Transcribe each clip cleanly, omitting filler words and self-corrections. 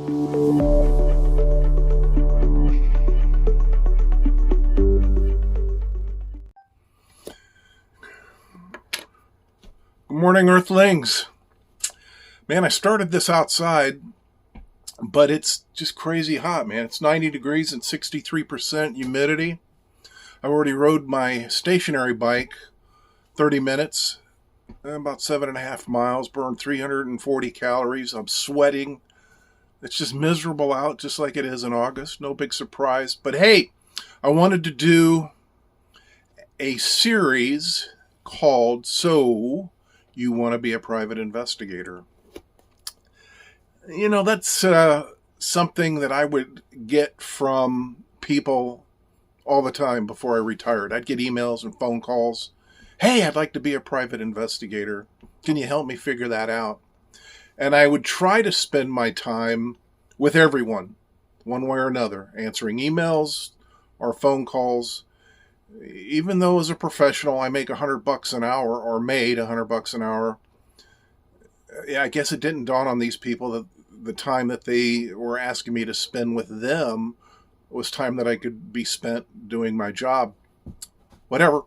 Good morning, Earthlings. Man, I started this outside, but it's just crazy hot, man. It's 90 degrees and 63% humidity. I already rode my stationary bike 30 minutes, about 7.5 miles, burned 340 calories. I'm sweating. It's just miserable out, just like it is in August. No big surprise. But hey, I wanted to do a series called So You Want to Be a Private Investigator. You know, that's something that I would get from people all the time before I retired. I'd get emails and phone calls. Hey, I'd like to be a private investigator. Can you help me figure that out? And I would try to spend my time with everyone, one way or another, answering emails or phone calls. Even though as a professional I make $100 an hour, or made $100 an hour, I guess it didn't dawn on these people that the time that they were asking me to spend with them was time that I could be spent doing my job. Whatever.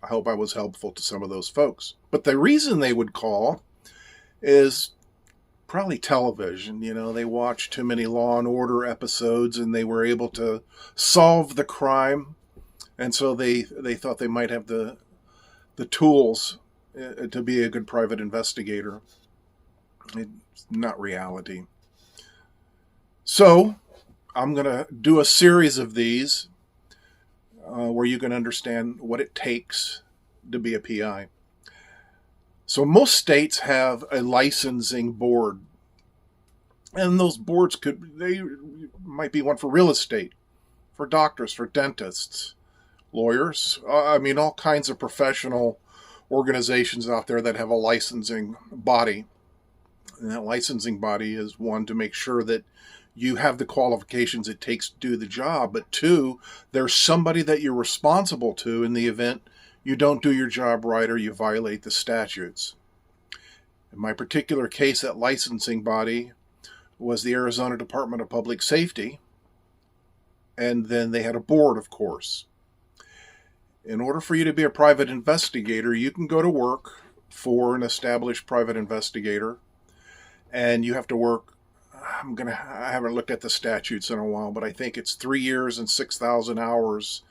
I hope I was helpful to some of those folks. But the reason they would call is probably television. You know, they watched too many Law and Order episodes and they were able to solve the crime. And so they thought they might have the tools to be a good private investigator. It's not reality. So I'm going to do a series of these where you can understand what it takes to be a PI. So most states have a licensing board. And those boards they might be one for real estate, for doctors, for dentists, lawyers. All kinds of professional organizations out there that have a licensing body. And that licensing body is, one, to make sure that you have the qualifications it takes to do the job, but two, there's somebody that you're responsible to in the event you don't do your job right or you violate the statutes. In my particular case, that licensing body was the Arizona Department of Public Safety, and then they had a board, of course. In order for you to be a private investigator, you can go to work for an established private investigator, and you have to work, I haven't looked at the statutes in a while, but I think it's 3 years and 6,000 hours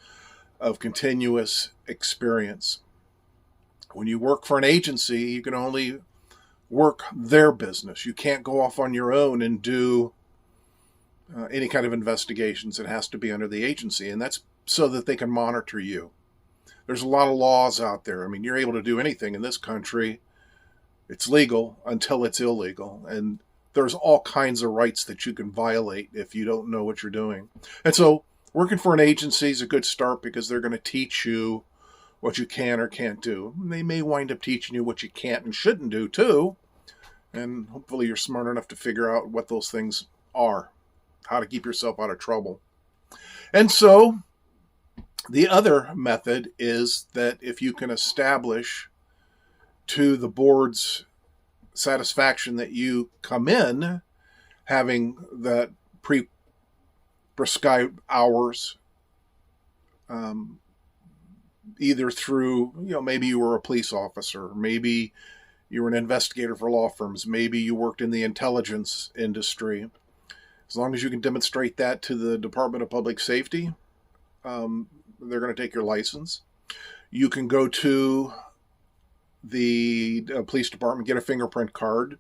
of continuous experience. When you work for an agency, you can only work their business. You can't go off on your own and do any kind of investigations. It has to be under the agency, and that's so that they can monitor you. There's a lot of laws out there. You're able to do anything in this country. It's legal until it's illegal, and there's all kinds of rights that you can violate if you don't know what you're doing. And so working for an agency is a good start because they're going to teach you what you can or can't do. They may wind up teaching you what you can't and shouldn't do too. And hopefully you're smart enough to figure out what those things are, how to keep yourself out of trouble. And so the other method is that if you can establish to the board's satisfaction that you come in having that prescribed hours, either through, maybe you were a police officer, maybe you were an investigator for law firms, maybe you worked in the intelligence industry. As long as you can demonstrate that to the Department of Public Safety, they're going to take your license. You can go to the police department, get a fingerprint card,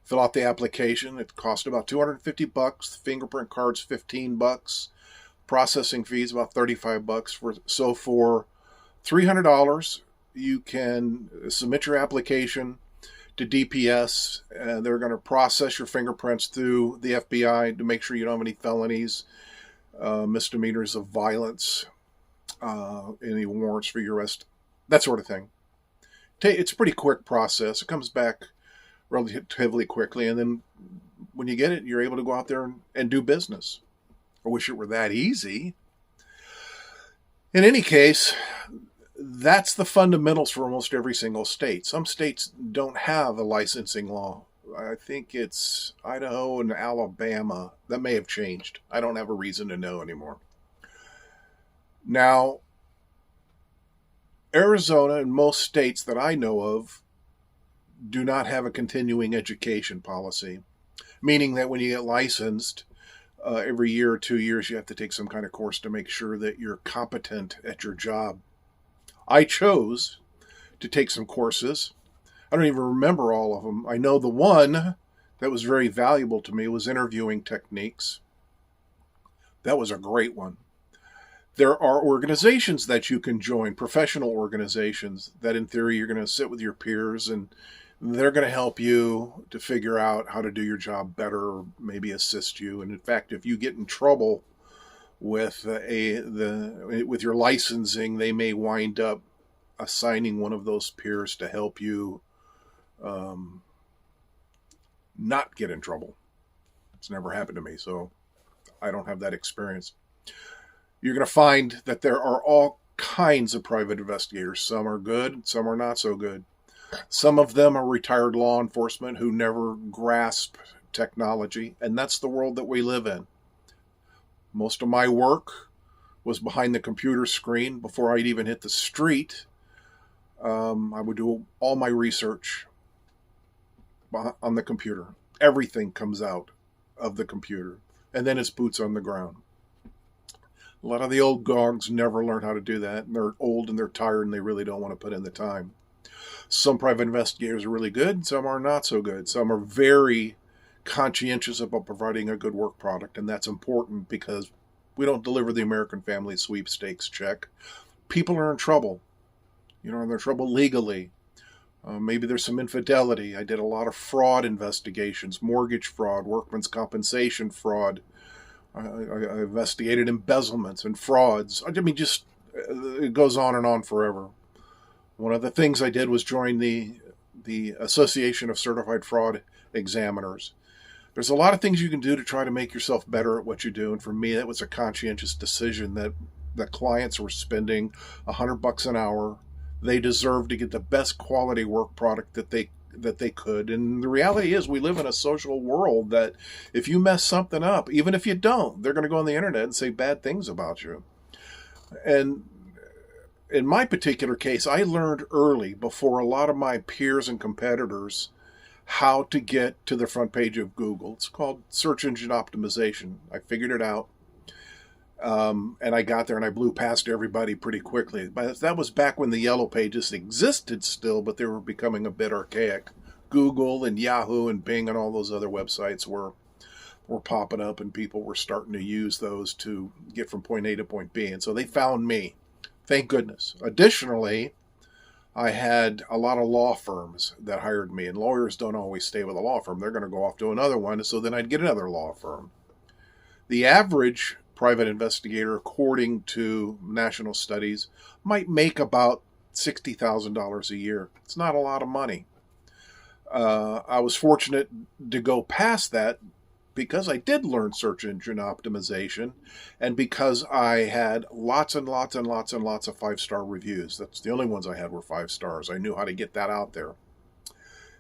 fill out the application. It costs about $250. The fingerprint card's $15. Processing fees about $35. So for $300, you can submit your application to DPS. They're going to process your fingerprints through the FBI to make sure you don't have any felonies, misdemeanors of violence, any warrants for your arrest, that sort of thing. It's a pretty quick process. It comes back relatively quickly, and then when you get it, you're able to go out there and do business. I wish it were that easy. In any case, that's the fundamentals for almost every single state. Some states don't have a licensing law I think it's Idaho and Alabama. That may have changed. I don't have a reason to know anymore. Now, Arizona and most states that I know of do not have a continuing education policy, meaning that when you get licensed, every year or 2 years, you have to take some kind of course to make sure that you're competent at your job. I chose to take some courses. I don't even remember all of them. I know the one that was very valuable to me was interviewing techniques. That was a great one. There are organizations that you can join, professional organizations, that in theory you're going to sit with your peers and they're going to help you to figure out how to do your job better, or maybe assist you. And in fact, if you get in trouble with with your licensing, they may wind up assigning one of those peers to help you not get in trouble. It's never happened to me, so I don't have that experience. You're going to find that there are all kinds of private investigators. Some are good, some are not so good. Some of them are retired law enforcement who never grasp technology, and that's the world that we live in. Most of my work was behind the computer screen. Before I'd even hit the street, I would do all my research on the computer. Everything comes out of the computer, and then it's boots on the ground. A lot of the old gogs never learn how to do that, and they're old and they're tired and they really don't want to put in the time. Some private investigators are really good, some are not so good. Some are very conscientious about providing a good work product, and that's important because we don't deliver the American family sweepstakes check. People are in trouble. They're in trouble legally. Maybe there's some infidelity. I did a lot of fraud investigations, mortgage fraud, workman's compensation fraud. I investigated embezzlements and frauds. I mean, just it goes on and on forever. One of the things I did was join the Association of Certified Fraud Examiners. There's a lot of things you can do to try to make yourself better at what you do, and for me, that was a conscientious decision that the clients were spending $100 an hour. They deserve to get the best quality work product that they could. And the reality is we live in a social world that if you mess something up, even if you don't, they're going to go on the internet and say bad things about you. And in my particular case, I learned early, before a lot of my peers and competitors, how to get to the front page of Google. It's called search engine optimization. I figured it out. And I got there and I blew past everybody pretty quickly. But that was back when the yellow pages existed still, but they were becoming a bit archaic. Google and Yahoo and Bing and all those other websites were popping up, and people were starting to use those to get from point A to point B. And so they found me. Thank goodness. Additionally, I had a lot of law firms that hired me, and lawyers don't always stay with a law firm. They're going to go off to another one, so then I'd get another law firm. The average private investigator, according to national studies, might make about $60,000 a year. It's not a lot of money. I was fortunate to go past that because I did learn search engine optimization, and because I had lots and lots and lots and lots of 5-star reviews. That's the only ones I had were 5 stars. I knew how to get that out there.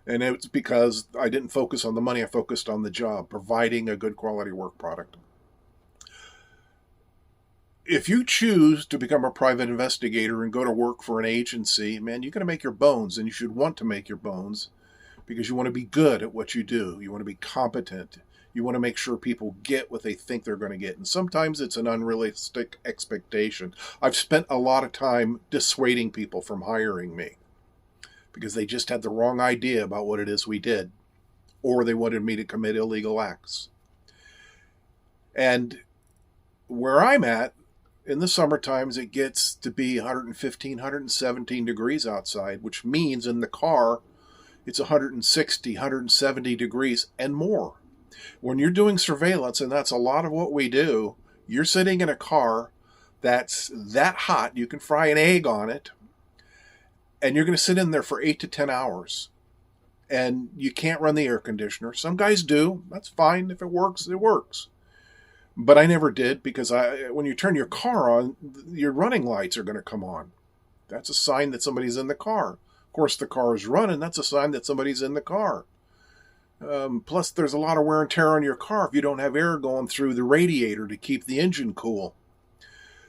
And it's because I didn't focus on the money, I focused on the job, providing a good quality work product. If you choose to become a private investigator and go to work for an agency, man, you're going to make your bones, and you should want to make your bones because you want to be good at what you do. You want to be competent. You want to make sure people get what they think they're going to get. And sometimes it's an unrealistic expectation. I've spent a lot of time dissuading people from hiring me because they just had the wrong idea about what it is we did, or they wanted me to commit illegal acts. And where I'm at, in the summer times, it gets to be 115, 117 degrees outside, which means in the car, it's 160, 170 degrees and more. When you're doing surveillance, and that's a lot of what we do, you're sitting in a car that's that hot, you can fry an egg on it, and you're going to sit in there for 8 to 10 hours. And you can't run the air conditioner. Some guys do. That's fine. If it works, it works. But I never did, because when you turn your car on, your running lights are going to come on. That's a sign that somebody's in the car. Of course, the car is running. That's a sign that somebody's in the car. Plus, there's a lot of wear and tear on your car if you don't have air going through the radiator to keep the engine cool.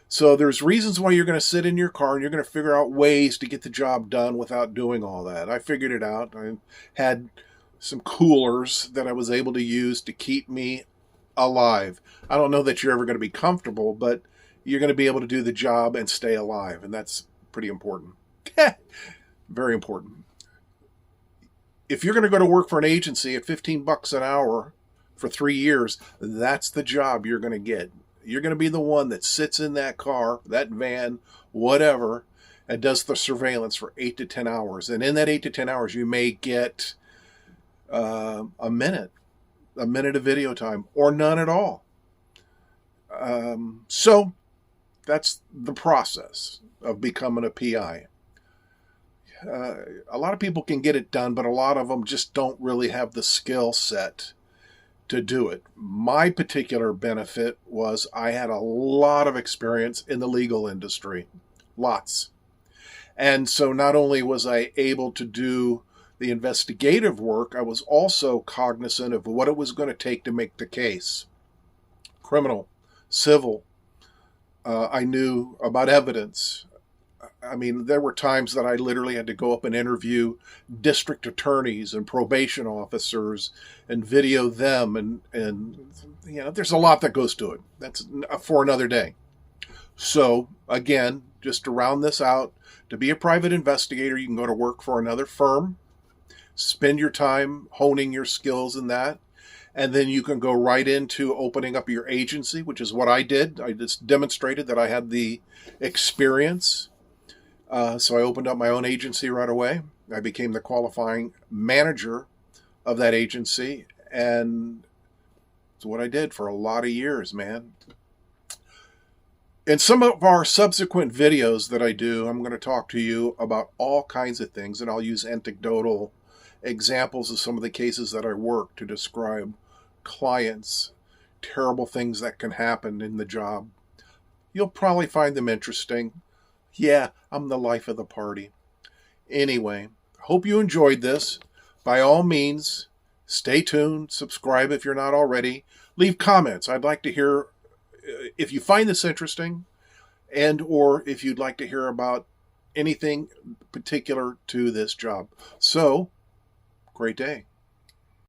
So there's reasons why you're going to sit in your car and you're going to figure out ways to get the job done without doing all that. I figured it out. I had some coolers that I was able to use to keep me alive. I don't know that you're ever going to be comfortable, but you're going to be able to do the job and stay alive, and that's pretty important. Very important. If you're going to go to work for an agency at $15 an hour for 3 years, that's the job you're going to get. You're going to be the one that sits in that car, that van, whatever, and does the surveillance for 8 to 10 hours. And in that 8 to 10 hours, you may get a minute of video time, or none at all. So that's the process of becoming a PI. A lot of people can get it done, but a lot of them just don't really have the skill set to do it. My particular benefit was I had a lot of experience in the legal industry. Lots. And so not only was I able to do the investigative work, I was also cognizant of what it was going to take to make the case. Criminal, civil. I knew about evidence. I mean, there were times that I literally had to go up and interview district attorneys and probation officers and video them. And you know, there's a lot that goes to it. That's for another day. So, again, just to round this out, to be a private investigator, you can go to work for another firm, spend your time honing your skills in that, and then you can go right into opening up your agency, which is what I did. I just demonstrated that I had the experience. So I opened up my own agency right away. I became the qualifying manager of that agency, and it's what I did for a lot of years, man. In some of our subsequent videos that I do, I'm going to talk to you about all kinds of things, and I'll use anecdotal examples of some of the cases that I work to describe clients, terrible things that can happen in the job. You'll probably find them interesting. Yeah, I'm the life of the party. Anyway, hope you enjoyed this. By all means, stay tuned, subscribe if you're not already. Leave comments. I'd like to hear if you find this interesting, and or if you'd like to hear about anything particular to this job. So, great day.